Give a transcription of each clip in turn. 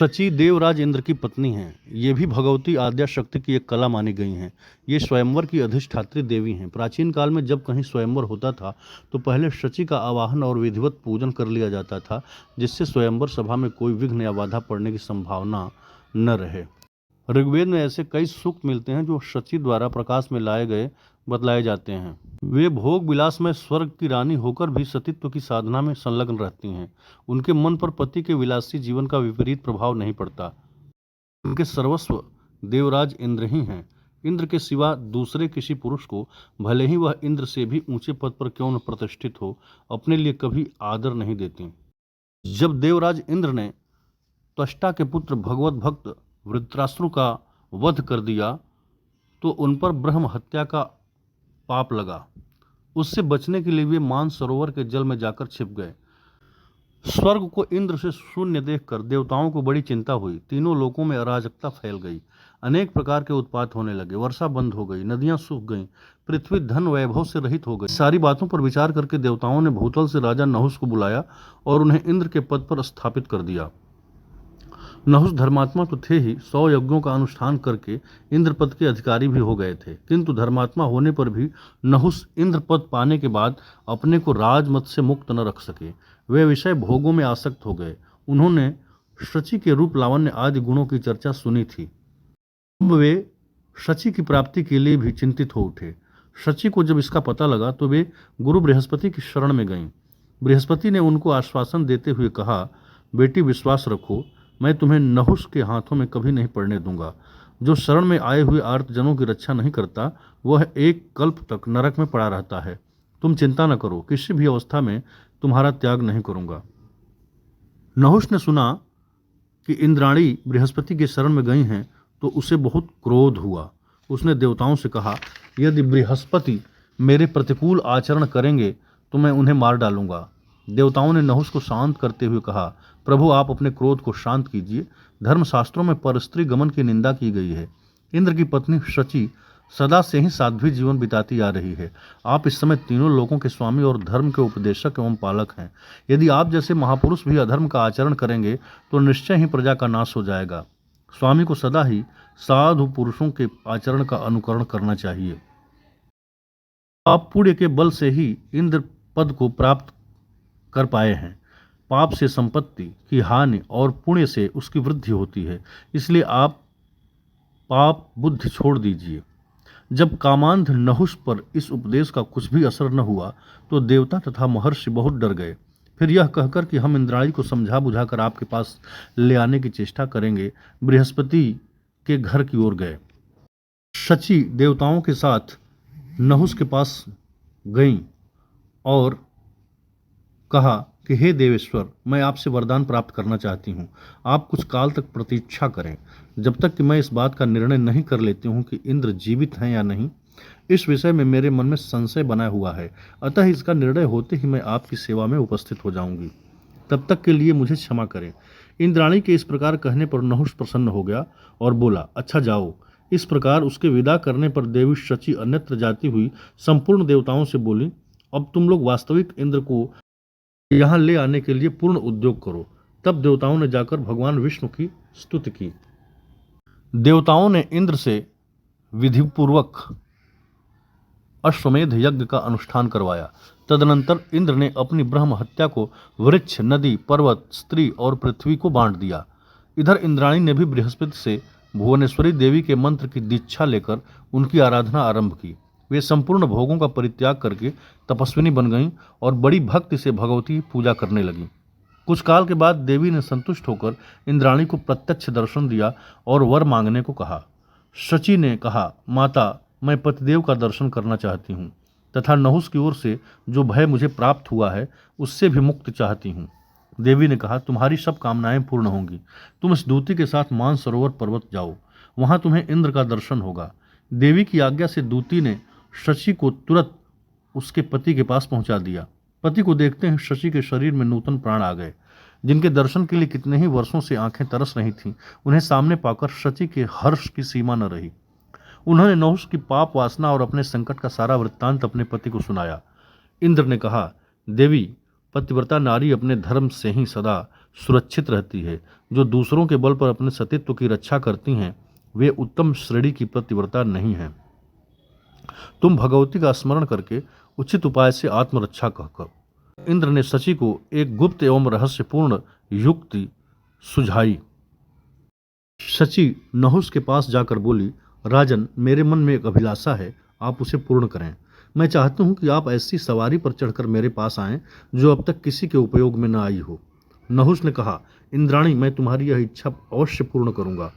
शची देवराज इंद्र की पत्नी हैं। ये भी भगवती आद्या शक्ति की एक कला मानी गई हैं। ये स्वयंवर की अधिष्ठात्री देवी हैं। प्राचीन काल में जब कहीं स्वयंवर होता था तो पहले शची का आवाहन और विधिवत पूजन कर लिया जाता था, जिससे स्वयंवर सभा में कोई विघ्न या बाधा पड़ने की संभावना न रहे। ऋग्वेद में ऐसे कई सूक्त मिलते हैं जो शची द्वारा प्रकाश में लाए गए बतलाए जाते हैं। वे भोग विलास में स्वर्ग की रानी होकर भी सतीत्व की साधना में संलग्न रहती हैं। उनके मन पर पति के विलासी जीवन का विपरीत प्रभाव नहीं पड़ता। उनके सर्वस्व देवराज इंद्र ही हैं। इंद्र के सिवा दूसरे किसी पुरुष को, भले ही वह इंद्र से भी ऊंचे पद पर क्यों न प्रतिष्ठित हो, अपने लिए कभी आदर नहीं देते। जब देवराज इंद्र ने त्वष्टा के पुत्र भगवत भक्त वृत्रासुर का वध कर दिया तो उन पर ब्रह्म हत्या का पाप लगा। उससे बचने के लिए वे मानसरोवर के जल में जाकर छिप गए। स्वर्ग को इंद्र से शून्य देखकर देवताओं को बड़ी चिंता हुई। तीनों लोकों में अराजकता फैल गई। अनेक प्रकार के उत्पात होने लगे। वर्षा बंद हो गई, नदियां सूख गईं, पृथ्वी धन वैभव से रहित हो गई। सारी बातों पर विचार करके देवताओं ने भूतल से राजा नहुस को बुलाया और उन्हें इंद्र के पद पर स्थापित कर दिया। नहुस धर्मात्मा तो थे ही, 100 यज्ञों का अनुष्ठान करके इंद्र पद के अधिकारी भी हो गए थे। किंतु धर्मात्मा होने पर भी नहुस इंद्र पद पाने के बाद अपने को राजमत से मुक्त न रख सके। वे विषय भोगों में आसक्त हो गए। उन्होंने शची के रूप लावण्य आदि गुणों की चर्चा सुनी थी। अब वे शची की प्राप्ति के लिए भी चिंतित हो उठे। शची को जब इसका पता लगा तो वे गुरु बृहस्पति की शरण में गईं। बृहस्पति ने उनको आश्वासन देते हुए कहा, बेटी विश्वास रखो, मैं तुम्हें नहुस के हाथों में कभी नहीं पड़ने दूंगा। जो शरण में आए हुए आर्तजनों की रक्षा नहीं करता वह एक कल्प तक नरक में पड़ा रहता है। तुम चिंता न करो, किसी भी अवस्था में तुम्हारा त्याग नहीं करूंगा। नहुस ने सुना कि इंद्राणी बृहस्पति की शरण में गई हैं तो उसे बहुत क्रोध हुआ। उसने देवताओं से कहा, यदि बृहस्पति मेरे प्रतिकूल आचरण करेंगे तो मैं उन्हें मार डालूंगा। देवताओं ने नहुस को शांत करते हुए कहा, प्रभु आप अपने क्रोध को शांत कीजिए। धर्मशास्त्रों में परस्त्री गमन की निंदा की गई है। इंद्र की पत्नी शची सदा से ही साध्वी जीवन बिताती आ रही है। आप इस समय तीनों लोकों के स्वामी और धर्म के उपदेशक एवं पालक हैं। यदि आप जैसे महापुरुष भी अधर्म का आचरण करेंगे तो निश्चय ही प्रजा का नाश हो जाएगा। स्वामी को सदा ही साधु पुरुषों के आचरण का अनुकरण करना चाहिए। आप पुण्य के बल से ही इंद्र पद को प्राप्त कर पाए हैं। पाप से संपत्ति की हानि और पुण्य से उसकी वृद्धि होती है। इसलिए आप पाप बुद्धि छोड़ दीजिए। जब कामांध नहुस पर इस उपदेश का कुछ भी असर न हुआ तो देवता तथा महर्षि बहुत डर गए। फिर यह कहकर कि हम इंद्राणी को समझा बुझाकर आपके पास ले आने की चेष्टा करेंगे, बृहस्पति के घर की ओर गए। शची देवताओं के साथ नहुस के पास गईं और कहा कि हे देवेश्वर, मैं आपसे वरदान प्राप्त करना चाहती हूँ। आप कुछ काल तक प्रतीक्षा करें, जब तक कि मैं इस बात का निर्णय नहीं कर लेती हूँ कि इंद्र जीवित हैं या नहीं। इस विषय में मेरे मन में संशय बना हुआ है, अतः इसका निर्णय होते ही मैं आपकी सेवा में उपस्थित हो जाऊंगी। तब तक के लिए मुझे क्षमा करें। इंद्राणी के इस प्रकार कहने पर नहुस प्रसन्न हो गया और बोला, अच्छा जाओ। इस प्रकार उसके विदा करने पर देवी शची अन्यत्र जाती हुई संपूर्ण देवताओं से बोली, अब तुम लोग वास्तविक इंद्र को यहाँ ले आने के लिए पूर्ण उद्योग करो। तब देवताओं ने जाकर भगवान विष्णु की स्तुति की। देवताओं ने इंद्र से विधिपूर्वक अश्वमेध यज्ञ का अनुष्ठान करवाया। तदनंतर इंद्र ने अपनी ब्रह्म हत्या को वृक्ष, नदी, पर्वत, स्त्री और पृथ्वी को बांट दिया। इधर इंद्राणी ने भी बृहस्पति से भुवनेश्वरी देवी के मंत्र की दीक्षा लेकर उनकी आराधना आरंभ की। वे संपूर्ण भोगों का परित्याग करके तपस्विनी बन गईं और बड़ी भक्ति से भगवती पूजा करने लगीं। कुछ काल के बाद देवी ने संतुष्ट होकर इंद्राणी को प्रत्यक्ष दर्शन दिया और वर मांगने को कहा। शची ने कहा, माता, मैं पतिदेव का दर्शन करना चाहती हूँ तथा नहुस की ओर से जो भय मुझे प्राप्त हुआ है उससे भी मुक्ति चाहती हूँ। देवी ने कहा, तुम्हारी सब कामनाएं पूर्ण होंगी। तुम इस दूती के साथ मानसरोवर पर्वत जाओ, वहां तुम्हें इंद्र का दर्शन होगा। देवी की आज्ञा से दूती ने शची को तुरंत उसके पति के पास पहुंचा दिया। पति को देखते ही शची के शरीर में नूतन प्राण आ गए। जिनके दर्शन के लिए कितने ही वर्षों से आंखें तरस रही थीं, उन्हें सामने पाकर शची के हर्ष की सीमा न रही। उन्होंने नहुस की पाप वासना और अपने संकट का सारा वृत्तांत अपने पति को सुनाया। इंद्र ने कहा, देवी, पतिव्रता नारी अपने धर्म से ही सदा सुरक्षित रहती है। जो दूसरों के बल पर अपने सतीत्व की रक्षा करती हैं वे उत्तम श्रेणी की पतिव्रता नहीं हैं। तुम भगवती का स्मरण करके उचित उपाय से आत्मरक्षा कहकर इंद्र ने शची को एक गुप्त एवं रहस्यपूर्ण युक्ति सुझाई। शची नहुष के पास जाकर बोली, राजन, मेरे मन में एक अभिलाषा है, आप उसे पूर्ण करें। मैं चाहती हूँ कि आप ऐसी सवारी पर चढ़कर मेरे पास आएं जो अब तक किसी के उपयोग में न आई हो। नहुष ने कहा, इंद्राणी, मैं तुम्हारी यह इच्छा अवश्य पूर्ण करूंगा।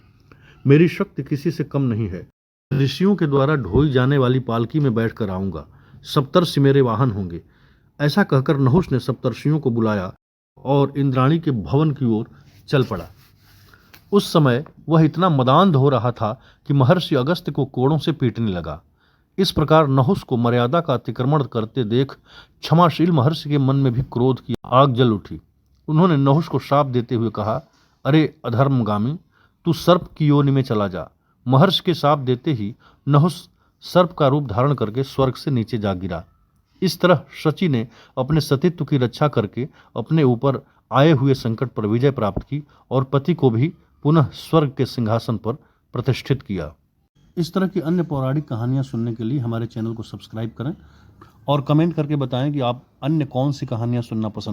मेरी शक्ति किसी से कम नहीं है। ऋषियों के द्वारा ढोई जाने वाली पालकी में बैठकर आऊंगा। सप्तर्षि मेरे वाहन होंगे। ऐसा कहकर नहुष ने सप्तर्षियों को बुलाया और इंद्राणी के भवन की ओर चल पड़ा। उस समय वह इतना मदान्ध हो रहा था कि महर्षि अगस्त्य को कोड़ों से पीटने लगा। इस प्रकार नहुष को मर्यादा का अतिक्रमण करते देख क्षमाशील महर्षि के मन में भी क्रोध की आग जल उठी। उन्होंने नहुष को श्राप देते हुए कहा, अरे अधर्मगामी, तू सर्प की योनि में चला जा। महर्षि के श्राप देते ही नहुष सर्प का रूप धारण करके स्वर्ग से नीचे जा गिरा। इस तरह शची ने अपने सतीत्व की रक्षा करके अपने ऊपर आए हुए संकट पर विजय प्राप्त की और पति को भी पुनः स्वर्ग के सिंहासन पर प्रतिष्ठित किया। इस तरह की अन्य पौराणिक कहानियां सुनने के लिए हमारे चैनल को सब्सक्राइब करें और कमेंट करके बताएं कि आप अन्य कौन सी कहानियां सुनना पसंद